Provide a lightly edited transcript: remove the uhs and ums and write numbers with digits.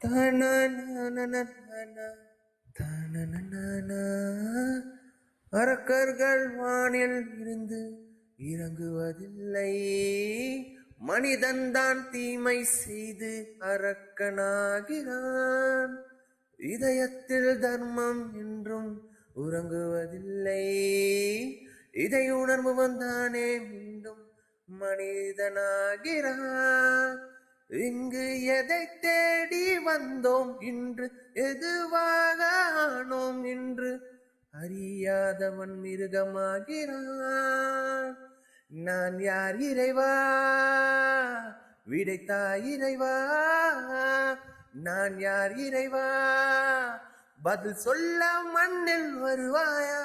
தனனனனனன, தனனனன. அரக்கர்கள் வானில் இருந்து இறங்குவதில்லை, மனிதன்தான் தீமை செய்து அரக்கனாகிறான். இதயத்தில் தர்மம் என்றும் உறங்குவதில்லை, இதை உணர்வுவன் தானே மீண்டும் மனிதனாகிறான். இங்கு எதை தேடி வந்தோம் இன்று, எதுவாக ஆனோம் இன்று, அறியாதவன் மிருகமாகிறான். நான் யார் இறைவா, விடைத்தா இறைவா. நான் யார் இறைவா, பதில் சொல்ல மண்ணில் வருவாயா?